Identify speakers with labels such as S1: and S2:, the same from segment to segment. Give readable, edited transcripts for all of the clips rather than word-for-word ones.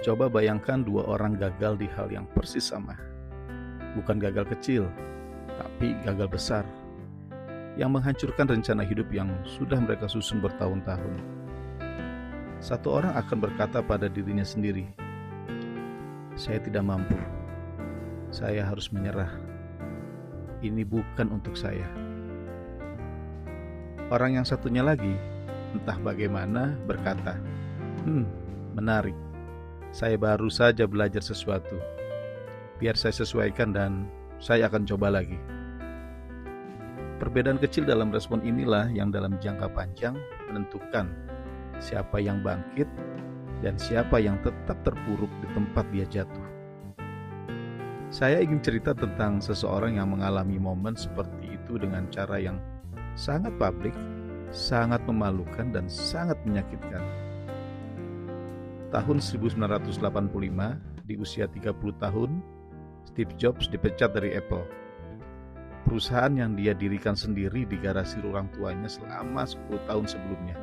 S1: Coba bayangkan dua orang gagal di hal yang persis sama. Bukan gagal kecil, tapi gagal besar yang menghancurkan rencana hidup yang sudah mereka susun bertahun-tahun. Satu orang akan berkata pada dirinya sendiri, "Saya tidak mampu. Saya harus menyerah. Ini bukan untuk saya." Orang yang satunya lagi, entah bagaimana, berkata, menarik. Saya baru saja belajar sesuatu. Biar saya sesuaikan dan saya akan coba lagi." Perbedaan kecil dalam respon inilah yang dalam jangka panjang menentukan siapa yang bangkit dan siapa yang tetap terpuruk di tempat dia jatuh. Saya ingin cerita tentang seseorang yang mengalami momen seperti itu dengan cara yang sangat publik, sangat memalukan, dan sangat menyakitkan. Tahun 1985, di usia 30 tahun, Steve Jobs dipecat dari Apple. Perusahaan yang dia dirikan sendiri di garasi orang tuanya selama 10 tahun sebelumnya.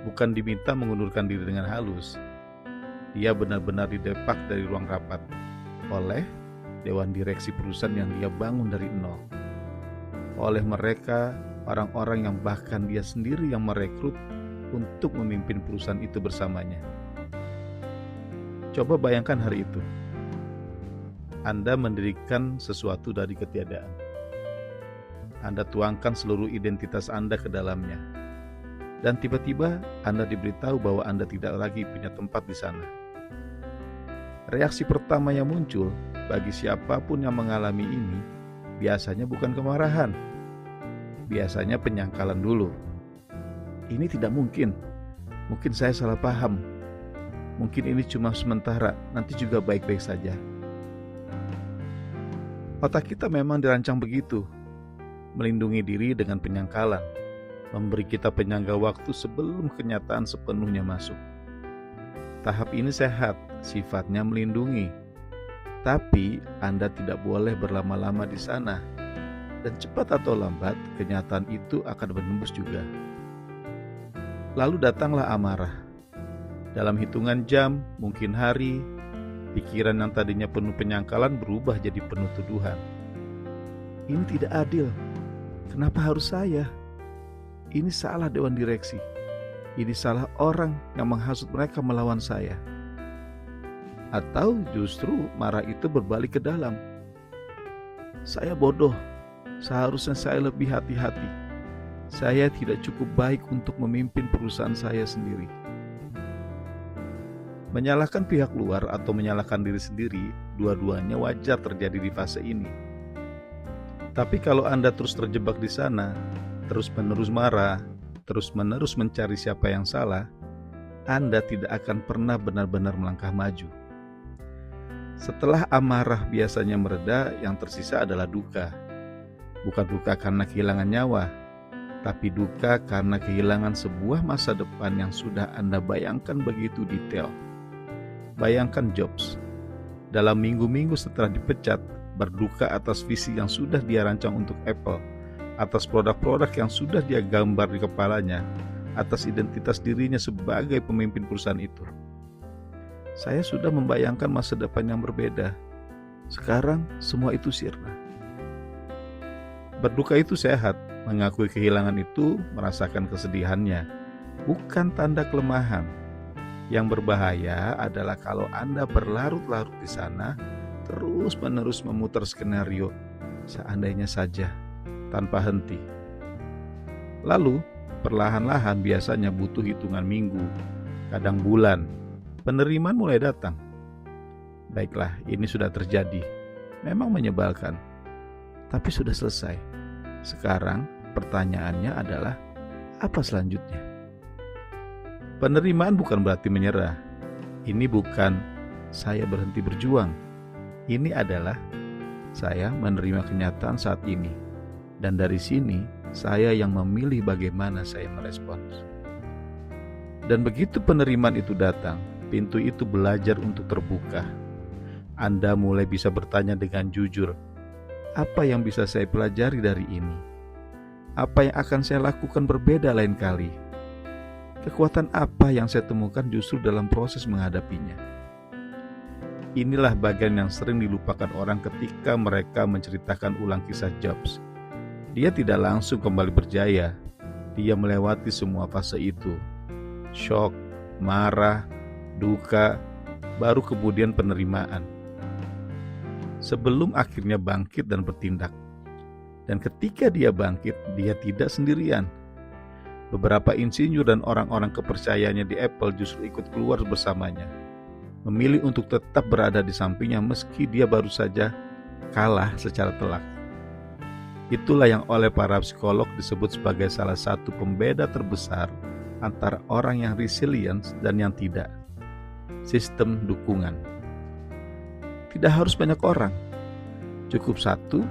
S1: Bukan diminta mengundurkan diri dengan halus. Dia benar-benar didepak dari ruang rapat oleh dewan direksi perusahaan yang dia bangun dari nol. Oleh mereka, orang-orang yang bahkan dia sendiri yang merekrut untuk memimpin perusahaan itu bersamanya. Coba bayangkan hari itu. Anda mendirikan sesuatu dari ketiadaan. Anda tuangkan seluruh identitas Anda ke dalamnya. Dan tiba-tiba Anda diberitahu bahwa Anda tidak lagi punya tempat di sana. Reaksi pertama yang muncul bagi siapapun yang mengalami ini biasanya bukan kemarahan. Biasanya penyangkalan dulu. Ini tidak mungkin. Mungkin saya salah paham. Mungkin ini cuma sementara, nanti juga baik-baik saja. Otak kita memang dirancang begitu, melindungi diri dengan penyangkalan, memberi kita penyangga waktu sebelum kenyataan sepenuhnya masuk. Tahap ini sehat, sifatnya melindungi. Tapi Anda tidak boleh berlama-lama di sana. Dan cepat atau lambat, kenyataan itu akan menembus juga. Lalu datanglah amarah. Dalam hitungan jam, mungkin hari, pikiran yang tadinya penuh penyangkalan berubah jadi penuh tuduhan. Ini tidak adil. Kenapa harus saya? Ini salah dewan direksi. Ini salah orang yang menghasut mereka melawan saya. Atau justru marah itu berbalik ke dalam. Saya bodoh. Seharusnya saya lebih hati-hati. Saya tidak cukup baik untuk memimpin perusahaan saya sendiri. Menyalahkan pihak luar atau menyalahkan diri sendiri, dua-duanya wajar terjadi di fase ini. Tapi kalau Anda terus terjebak di sana, terus-menerus marah, terus-menerus mencari siapa yang salah, Anda tidak akan pernah benar-benar melangkah maju. Setelah amarah biasanya mereda, yang tersisa adalah duka. Bukan duka karena kehilangan nyawa, tapi duka karena kehilangan sebuah masa depan yang sudah Anda bayangkan begitu detail. Bayangkan Jobs, dalam minggu-minggu setelah dipecat, berduka atas visi yang sudah dia rancang untuk Apple, atas produk-produk yang sudah dia gambar di kepalanya, atas identitas dirinya sebagai pemimpin perusahaan itu. Saya sudah membayangkan masa depan yang berbeda. Sekarang semua itu sirna. Berduka itu sehat, mengakui kehilangan itu, merasakan kesedihannya, bukan tanda kelemahan. Yang berbahaya adalah kalau Anda berlarut-larut di sana, terus-menerus memutar skenario seandainya saja, tanpa henti. Lalu, perlahan-lahan biasanya butuh hitungan minggu, kadang bulan, penerimaan mulai datang. Baiklah, ini sudah terjadi. Memang menyebalkan, tapi sudah selesai. Sekarang pertanyaannya adalah, apa selanjutnya? Penerimaan bukan berarti menyerah. Ini bukan saya berhenti berjuang. Ini adalah saya menerima kenyataan saat ini. Dan dari sini saya yang memilih bagaimana saya merespons. Dan begitu penerimaan itu datang, pintu itu belajar untuk terbuka. Anda mulai bisa bertanya dengan jujur, apa yang bisa saya pelajari dari ini? Apa yang akan saya lakukan berbeda lain kali? Kekuatan apa yang saya temukan justru dalam proses menghadapinya. Inilah bagian yang sering dilupakan orang ketika mereka menceritakan ulang kisah Jobs. Dia tidak langsung kembali berjaya. Dia melewati semua fase itu. Shock, marah, duka, baru kemudian penerimaan. Sebelum akhirnya bangkit dan bertindak. Dan ketika dia bangkit, dia tidak sendirian. Beberapa insinyur dan orang-orang kepercayaannya di Apple justru ikut keluar bersamanya, memilih untuk tetap berada di sampingnya meski dia baru saja kalah secara telak. Itulah yang oleh para psikolog disebut sebagai salah satu pembeda terbesar antara orang yang resilient dan yang tidak. Sistem dukungan. Tidak harus banyak orang, cukup 1-2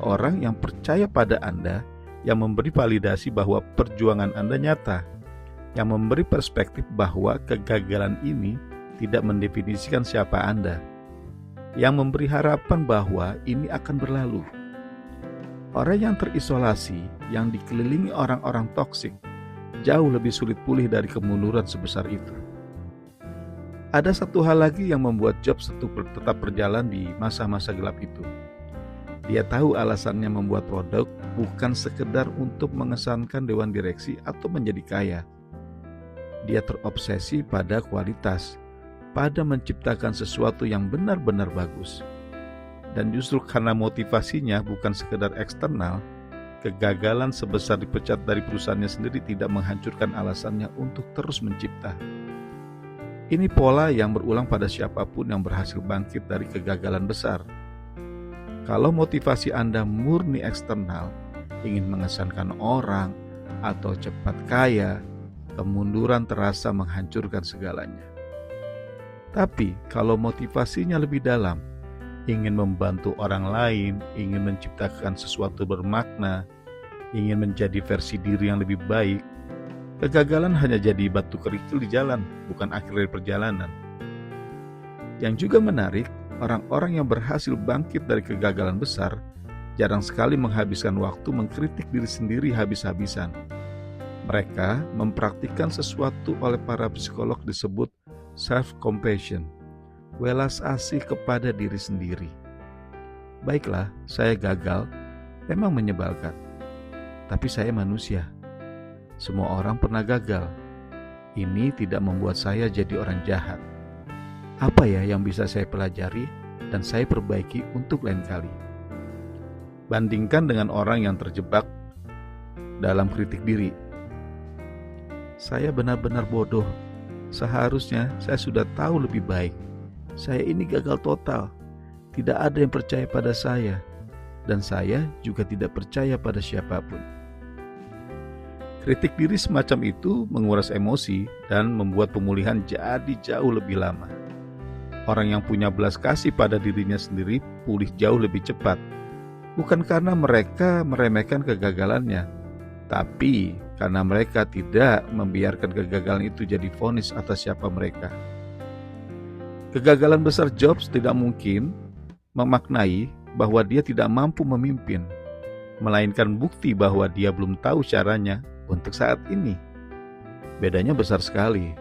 S1: orang yang percaya pada Anda, yang memberi validasi bahwa perjuangan Anda nyata, yang memberi perspektif bahwa kegagalan ini tidak mendefinisikan siapa Anda, yang memberi harapan bahwa ini akan berlalu. Orang yang terisolasi, yang dikelilingi orang-orang toksik, jauh lebih sulit pulih dari kemunduran sebesar itu. Ada satu hal lagi yang membuat Jobs tetap berjalan di masa-masa gelap itu. Dia tahu alasannya membuat produk bukan sekedar untuk mengesankan dewan direksi atau menjadi kaya. Dia terobsesi pada kualitas, pada menciptakan sesuatu yang benar-benar bagus. Dan justru karena motivasinya bukan sekedar eksternal, kegagalan sebesar dipecat dari perusahaannya sendiri tidak menghancurkan alasannya untuk terus mencipta. Ini pola yang berulang pada siapapun yang berhasil bangkit dari kegagalan besar. Kalau motivasi Anda murni eksternal, ingin mengesankan orang atau cepat kaya, kemunduran terasa menghancurkan segalanya. Tapi kalau motivasinya lebih dalam, ingin membantu orang lain, ingin menciptakan sesuatu bermakna, ingin menjadi versi diri yang lebih baik, kegagalan hanya jadi batu kerikil di jalan, bukan akhir dari perjalanan. Yang juga menarik, orang-orang yang berhasil bangkit dari kegagalan besar jarang sekali menghabiskan waktu mengkritik diri sendiri habis-habisan. Mereka mempraktikkan sesuatu oleh para psikolog disebut self-compassion, welas asih kepada diri sendiri. Baiklah, saya gagal, memang menyebalkan. Tapi saya manusia. Semua orang pernah gagal. Ini tidak membuat saya jadi orang jahat. Apa ya yang bisa saya pelajari dan saya perbaiki untuk lain kali? Bandingkan dengan orang yang terjebak dalam kritik diri. Saya benar-benar bodoh. Seharusnya saya sudah tahu lebih baik. Saya ini gagal total. Tidak ada yang percaya pada saya. Dan saya juga tidak percaya pada siapapun. Kritik diri semacam itu menguras emosi dan membuat pemulihan jadi jauh lebih lama. Orang yang punya belas kasih pada dirinya sendiri pulih jauh lebih cepat. Bukan karena mereka meremehkan kegagalannya, tapi karena mereka tidak membiarkan kegagalan itu jadi vonis atas siapa mereka. Kegagalan besar Jobs tidak mungkin memaknai bahwa dia tidak mampu memimpin, melainkan bukti bahwa dia belum tahu caranya untuk saat ini. Bedanya besar sekali.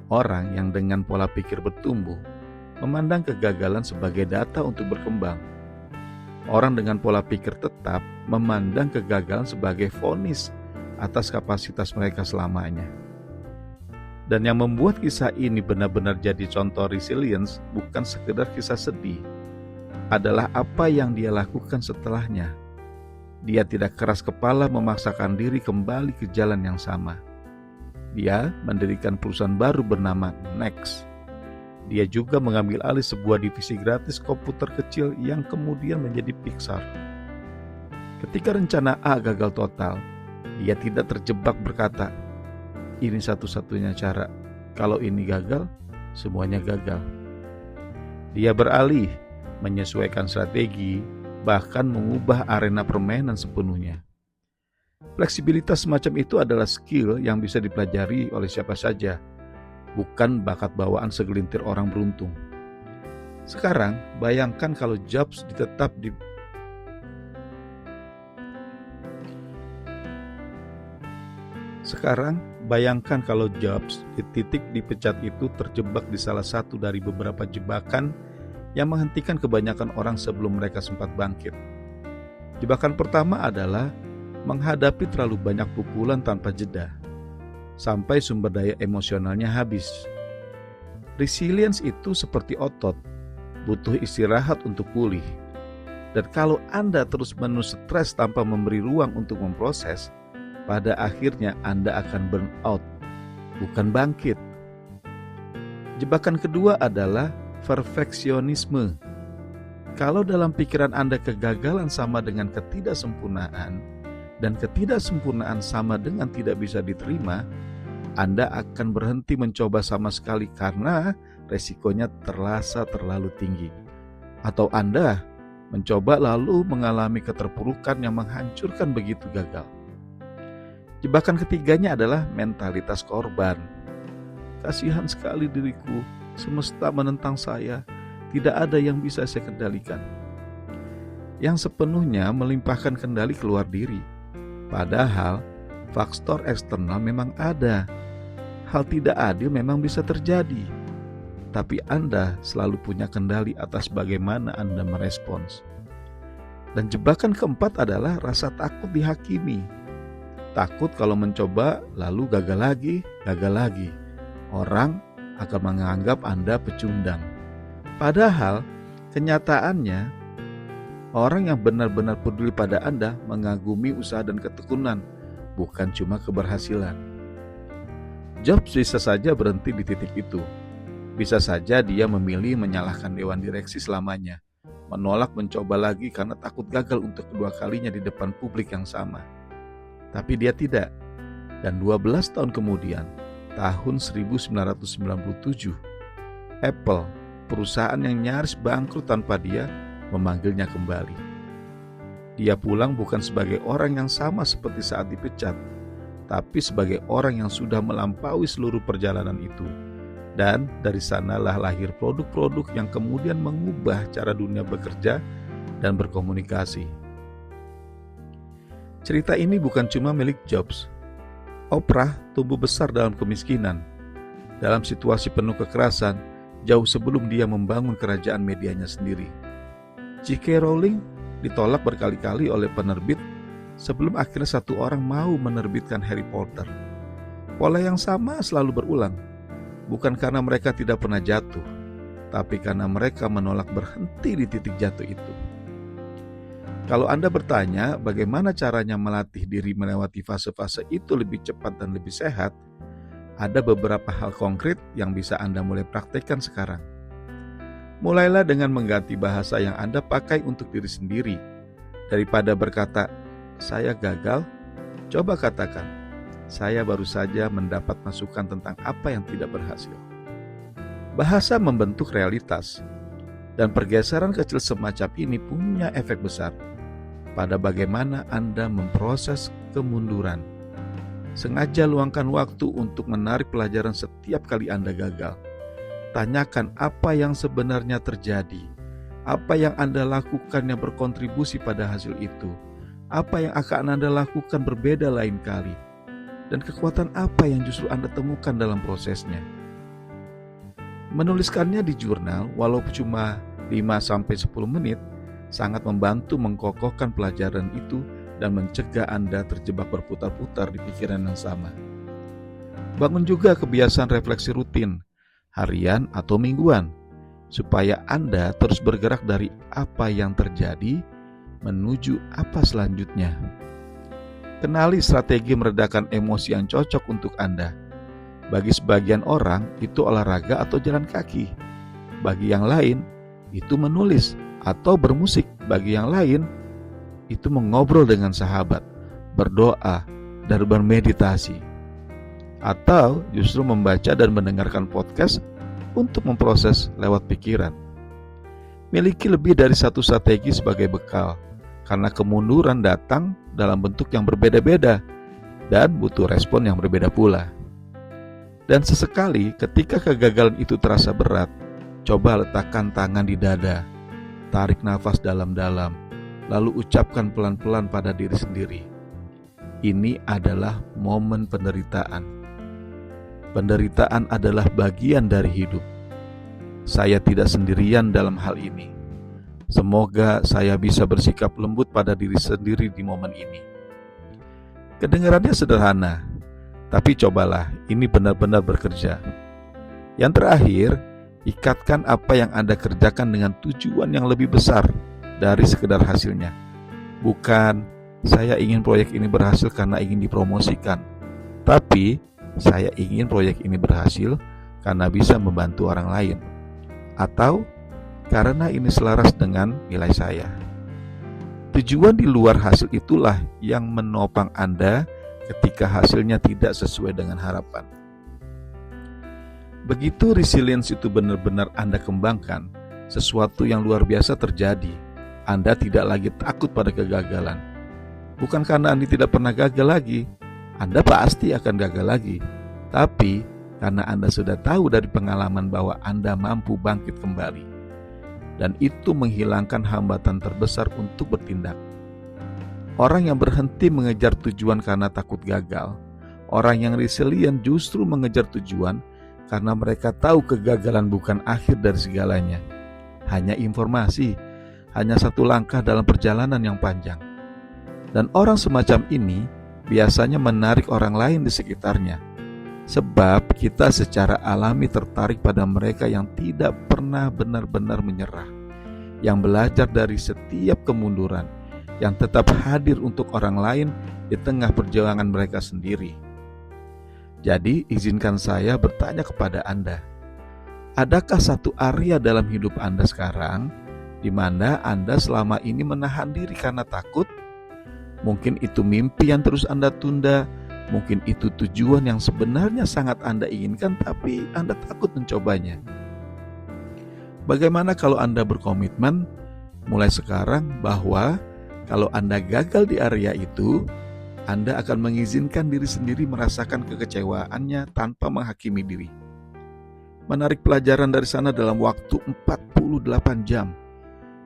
S1: Orang yang dengan pola pikir bertumbuh memandang kegagalan sebagai data untuk berkembang. Orang dengan pola pikir tetap memandang kegagalan sebagai vonis atas kapasitas mereka selamanya. Dan yang membuat kisah ini benar-benar jadi contoh resilience bukan sekedar kisah sedih, adalah apa yang dia lakukan setelahnya. Dia tidak keras kepala memaksakan diri kembali ke jalan yang sama. Dia mendirikan perusahaan baru bernama Next. Dia juga mengambil alih sebuah divisi gratis komputer kecil yang kemudian menjadi Pixar. Ketika rencana A gagal total, dia tidak terjebak berkata, "Ini satu-satunya cara. Kalau ini gagal, semuanya gagal." Dia beralih, menyesuaikan strategi, bahkan mengubah arena permainan sepenuhnya. Fleksibilitas semacam itu adalah skill yang bisa dipelajari oleh siapa saja, bukan bakat bawaan segelintir orang beruntung. Sekarang, bayangkan kalau Jobs Sekarang, bayangkan kalau Jobs di titik dipecat itu terjebak di salah satu dari beberapa jebakan yang menghentikan kebanyakan orang sebelum mereka sempat bangkit. Jebakan pertama adalah menghadapi terlalu banyak pukulan tanpa jeda, sampai sumber daya emosionalnya habis. Resilience itu seperti otot, butuh istirahat untuk pulih. Dan kalau Anda terus-menerus stres tanpa memberi ruang untuk memproses, pada akhirnya Anda akan burn out, bukan bangkit. Jebakan kedua adalah perfeksionisme. Kalau dalam pikiran Anda kegagalan sama dengan ketidaksempurnaan, dan ketidaksempurnaan sama dengan tidak bisa diterima, Anda akan berhenti mencoba sama sekali karena resikonya terasa terlalu tinggi. Atau Anda mencoba lalu mengalami keterpurukan yang menghancurkan begitu gagal. Jebakan ketiganya adalah mentalitas korban. Kasihan sekali diriku, semesta menentang saya, tidak ada yang bisa saya kendalikan. Yang sepenuhnya melimpahkan kendali keluar diri. Padahal faktor eksternal memang ada. Hal tidak adil memang bisa terjadi. Tapi Anda selalu punya kendali atas bagaimana Anda merespons. Dan jebakan keempat adalah rasa takut dihakimi. Takut kalau mencoba lalu gagal lagi. Orang akan menganggap Anda pecundang. Padahal kenyataannya orang yang benar-benar peduli pada Anda mengagumi usaha dan ketekunan, bukan cuma keberhasilan. Jobs bisa saja berhenti di titik itu. Bisa saja dia memilih menyalahkan dewan direksi selamanya, menolak mencoba lagi karena takut gagal untuk kedua kalinya di depan publik yang sama. Tapi dia tidak. Dan 12 tahun kemudian, tahun 1997, Apple, perusahaan yang nyaris bangkrut tanpa dia, memanggilnya kembali. Dia pulang bukan sebagai orang yang sama seperti saat dipecat, tapi sebagai orang yang sudah melampaui seluruh perjalanan itu. Dan dari sanalah lahir produk-produk yang kemudian mengubah cara dunia bekerja dan berkomunikasi. Cerita ini bukan cuma milik Jobs. Oprah tumbuh besar dalam kemiskinan, dalam situasi penuh kekerasan, jauh sebelum dia membangun kerajaan medianya sendiri. J.K. Rowling ditolak berkali-kali oleh penerbit sebelum akhirnya satu orang mau menerbitkan Harry Potter. Pola yang sama selalu berulang, bukan karena mereka tidak pernah jatuh, tapi karena mereka menolak berhenti di titik jatuh itu. Kalau Anda bertanya bagaimana caranya melatih diri melewati fase-fase itu lebih cepat dan lebih sehat, ada beberapa hal konkret yang bisa Anda mulai praktekkan sekarang. Mulailah dengan mengganti bahasa yang Anda pakai untuk diri sendiri. Daripada berkata, "Saya gagal," coba katakan, "Saya baru saja mendapat masukan tentang apa yang tidak berhasil." Bahasa membentuk realitas, dan pergeseran kecil semacam ini punya efek besar pada bagaimana Anda memproses kemunduran. Sengaja luangkan waktu untuk menarik pelajaran setiap kali Anda gagal. Tanyakan apa yang sebenarnya terjadi, apa yang Anda lakukan yang berkontribusi pada hasil itu, apa yang akan Anda lakukan berbeda lain kali, dan kekuatan apa yang justru Anda temukan dalam prosesnya. Menuliskannya di jurnal, walau cuma 5-10 menit, sangat membantu mengkokohkan pelajaran itu dan mencegah Anda terjebak berputar-putar di pikiran yang sama. Bangun juga kebiasaan refleksi rutin, harian atau mingguan, supaya Anda terus bergerak dari apa yang terjadi menuju apa selanjutnya. Kenali strategi meredakan emosi yang cocok untuk Anda. Bagi sebagian orang, itu olahraga atau jalan kaki. Bagi yang lain, itu menulis atau bermusik. Bagi yang lain, itu mengobrol dengan sahabat, berdoa, dan bermeditasi. Atau justru membaca dan mendengarkan podcast untuk memproses lewat pikiran. Miliki lebih dari satu strategi sebagai bekal, karena kemunduran datang dalam bentuk yang berbeda-beda dan butuh respon yang berbeda pula. Dan sesekali ketika kegagalan itu terasa berat, coba letakkan tangan di dada, tarik nafas dalam-dalam, lalu ucapkan pelan-pelan pada diri sendiri, Ini adalah momen penderitaan. Penderitaan adalah bagian dari hidup. Saya tidak sendirian dalam hal ini. Semoga saya bisa bersikap lembut pada diri sendiri di momen ini. Kedengarannya sederhana, tapi cobalah ini benar-benar bekerja. Yang terakhir, ikatkan apa yang Anda kerjakan dengan tujuan yang lebih besar dari sekedar hasilnya. Bukan, saya ingin proyek ini berhasil karena ingin dipromosikan, tapi saya ingin proyek ini berhasil karena bisa membantu orang lain, atau karena ini selaras dengan nilai saya. Tujuan di luar hasil itulah yang menopang Anda ketika hasilnya tidak sesuai dengan harapan. Begitu resilience itu benar-benar Anda kembangkan, sesuatu yang luar biasa terjadi. Anda tidak lagi takut pada kegagalan. Bukan karena Anda tidak pernah gagal lagi, Anda pasti akan gagal lagi. Tapi karena Anda sudah tahu dari pengalaman bahwa Anda mampu bangkit kembali. Dan itu menghilangkan hambatan terbesar untuk bertindak. Orang yang berhenti mengejar tujuan karena takut gagal. Orang yang resilient justru mengejar tujuan karena mereka tahu kegagalan bukan akhir dari segalanya. Hanya informasi, hanya satu langkah dalam perjalanan yang panjang. Dan orang semacam ini biasanya menarik orang lain di sekitarnya. Sebab kita secara alami tertarik pada mereka yang tidak pernah benar-benar menyerah, yang belajar dari setiap kemunduran, yang tetap hadir untuk orang lain di tengah perjuangan mereka sendiri. Jadi izinkan saya bertanya kepada Anda, adakah satu area dalam hidup Anda sekarang di mana Anda selama ini menahan diri karena takut? Mungkin itu mimpi yang terus Anda tunda. Mungkin itu tujuan yang sebenarnya sangat Anda inginkan tapi Anda takut mencobanya. Bagaimana kalau Anda berkomitmen mulai sekarang bahwa kalau Anda gagal di area itu, Anda akan mengizinkan diri sendiri merasakan kekecewaannya tanpa menghakimi diri. Menarik pelajaran dari sana dalam waktu 48 jam,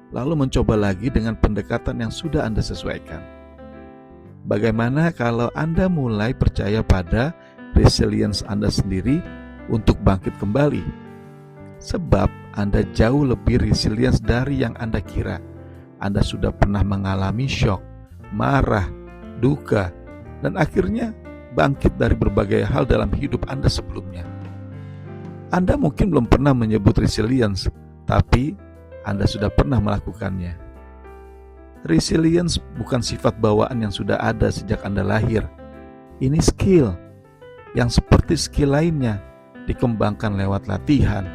S1: lalu mencoba lagi dengan pendekatan yang sudah Anda sesuaikan. Bagaimana kalau Anda mulai percaya pada resilience Anda sendiri untuk bangkit kembali? Sebab Anda jauh lebih resilience dari yang Anda kira. Anda sudah pernah mengalami shock, marah, duka, dan akhirnya bangkit dari berbagai hal dalam hidup Anda sebelumnya. Anda mungkin belum pernah menyebut resilience, tapi Anda sudah pernah melakukannya. Resilience bukan sifat bawaan yang sudah ada sejak Anda lahir. Ini skill yang seperti skill lainnya dikembangkan lewat latihan,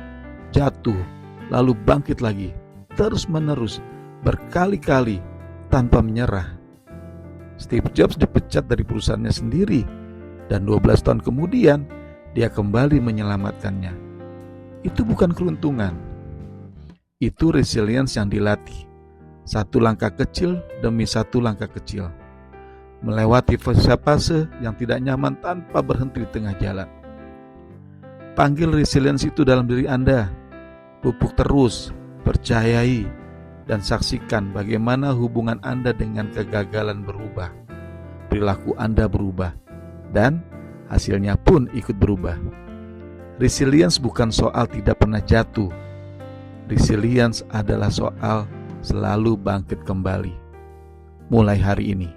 S1: jatuh, lalu bangkit lagi, terus-menerus, berkali-kali, tanpa menyerah. Steve Jobs dipecat dari perusahaannya sendiri, dan 12 tahun kemudian dia kembali menyelamatkannya. Itu bukan keruntungan, itu resilience yang dilatih. Satu langkah kecil demi satu langkah kecil, melewati fase-fase yang tidak nyaman tanpa berhenti di tengah jalan. Panggil resilience itu dalam diri Anda. Pupuk terus, percayai, dan saksikan bagaimana hubungan Anda dengan kegagalan berubah. Perilaku Anda berubah, dan hasilnya pun ikut berubah. Resilience bukan soal tidak pernah jatuh. Resilience adalah soal selalu bangkit kembali. Mulai hari ini.